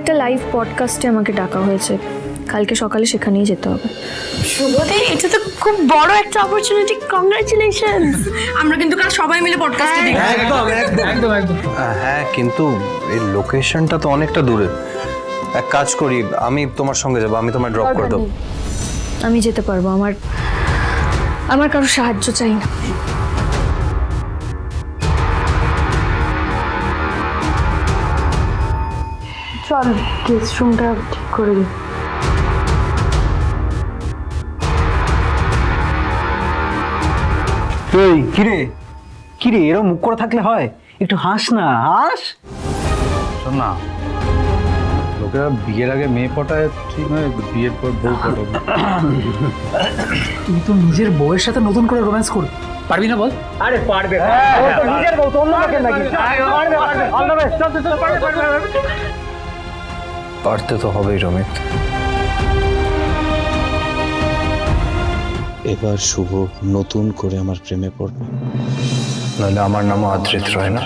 একটা লাইভ পডকাস্টে আমাকে ডাকা হয়েছে, কালকে সকালে সেখানেই যেতে হবে। শুভদে, এটা তো খুব বড় একটা অপরচুনিটি, কংগ্রাচুলেশনস। আমরা কিন্তু কাল সবাই মিলে পডকাস্টে দেখব। একদম। হ্যাঁ, কিন্তু এই লোকেশনটা তো অনেকটা দূরে। এক কাজ করি, আমি তোমার সঙ্গে যাবো, আমি তোমায় ড্রপ করে দেবো। আমি যেতে পারবো, আমার কারো সাহায্য চাই না। চল গেস্ট রুমটা ঠিক করে দিই। এই কিরে এরকম মুখ করে থাকলে হয়? একটু হাস না, হাস। শোন না, লোকেরা বিয়ের আগে মেয়ে পটায় ঠিক নয়, বিয়ের পর বউ পটাবে। তুই তো নিজের বউয়ের সাথে নতুন করে রোম্যান্স করবি, পারবি না বল? আরে পারবে, নিজের বউ তো অন্য লোকে নাকি? পারতে তো হবেই রমিত। এবার শুভ নতুন করে আমার প্রেমে পড়বে, নাহলে আমার নামও আদ্রিত রয় না।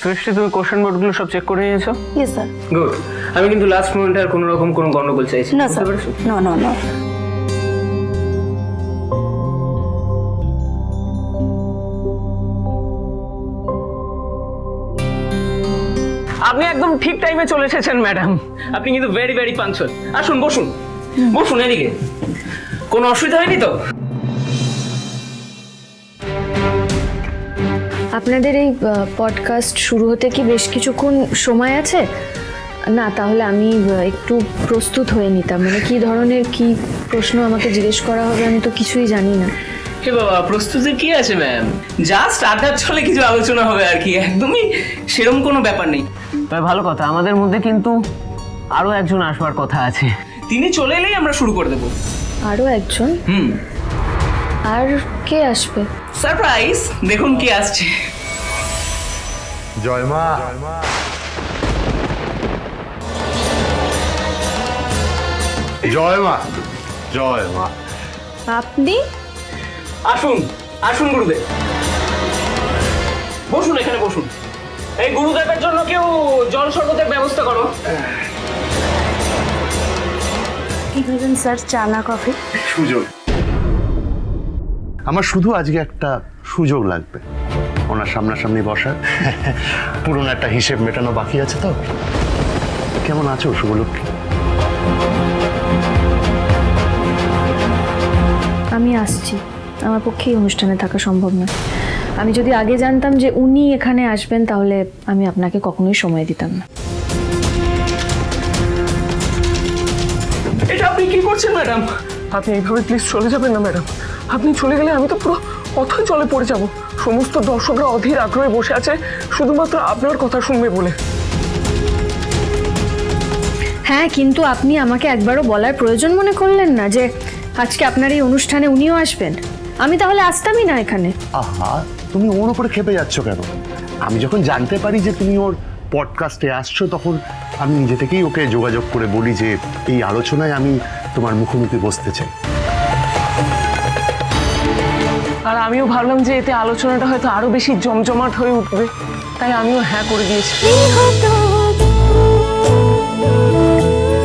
সৃষ্টি, তুমি কোশ্চেন বোর্ডগুলো সব চেক করে নিয়েছো? Yes sir. গুড। আমি কিন্তু লাস্ট মোমেন্টে আর কোনো রকম কোনো গন্ডগোল চাইছি না স্যার, না। আপনি একদম ঠিক টাইমে চলে এসেছেন ম্যাডাম। আপনি কিন্তু ভেরি ভেরি পাঞ্চুয়াল। আসুন, বসুন এদিকে। কোনো অসুবিধা হয়নি তো? আপনাদের এই পডকাস্ট শুরু হতে কি বেশ কিছুক্ষণ সময় আছে? না, তাহলে আমি একটু প্রস্তুত হয়ে নিতাম। মানে কি ধরনের কি প্রশ্ন আমাকে জিজ্ঞেস করা হবে, আমি তো কিছুই জানি না। হে বাবা, প্রস্তুতি কি আছে ম্যাম? জাস্ট আড্ডার ছলে কিছু আলোচনা হবে আর কি, একদমই সেরকম কোনো ব্যাপার নেই। তবে ভালো কথা, আমাদের মধ্যে কিন্তু আরো একজন আসবার কথা আছে। তিনি চলে এলেই আমরা শুরু করে দেবো। আরও একজন? আর কে আসবে? সারপ্রাইজ, দেখুন কি আসছে। জয় মা। জয় মা। জয় মা। আপনি? আসুন গুরুদেব, বসুন, এখানে বসুন। এই গুরুদেবের জন্য কেউ জল শরবতের ব্যবস্থা করো। কি খাবেন স্যার, চা না কফি? সুযোগ। আমার শুধু আজকে একটা সুযোগ লাগবে, ওনার সামনাসামনি বসার। পুরনো একটা হিসেব মেটানো বাকি আছে তো। কেমন আছো শুভলক্ষ্মী? আমি আসছি, আমার পক্ষে এই অনুষ্ঠানে থাকা সম্ভব নয়। আমি যদি আগে জানতাম যে উনি এখানে আসবেন, তাহলে আমি আপনাকে কখনোই সময় দিতাম না। এটা আপনি কি করছেন ম্যাডাম? আপনি এইভাবে প্লিজ চলে যাবেন না ম্যাডাম। আপনি চলে গেলে আমি তো পুরো অথই জলে পড়ে যাব। সমস্ত দর্শকরা অধীর আগ্রহে বসে আছে শুধুমাত্র আপনার কথা শুনবে বলে। হ্যাঁ, কিন্তু আপনি আমাকে একবারও বলার প্রয়োজন মনে করলেন না যে আজকে আপনার এই অনুষ্ঠানে উনিও আসবেন? আমি তাহলে আসতামই না এখানে। আহা, তুমি ওর উপরে খেপে যাচ্ছ কেন? আমি যখন জানতে পারি যে তুমি ওর পডকাস্টে আসছো, তখন আমি নিজে থেকেই ওকে যোগাযোগ করে বলি যে এই আলোচনায় আমি তোমার মুখোমুখি বসতে চাই। আর আমিও ভাবলাম যে এতে আলোচনাটা হয়তো আরো বেশি জমজমাট হয়ে উঠবে, তাই আমিও হ্যাঁ করে দিয়েছি।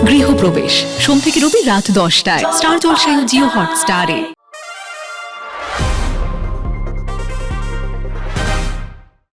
গৃহপ্রবেশ সোম থেকে রবি রাত 10টায় স্টার জলসায় ও জিও হটস্টারে।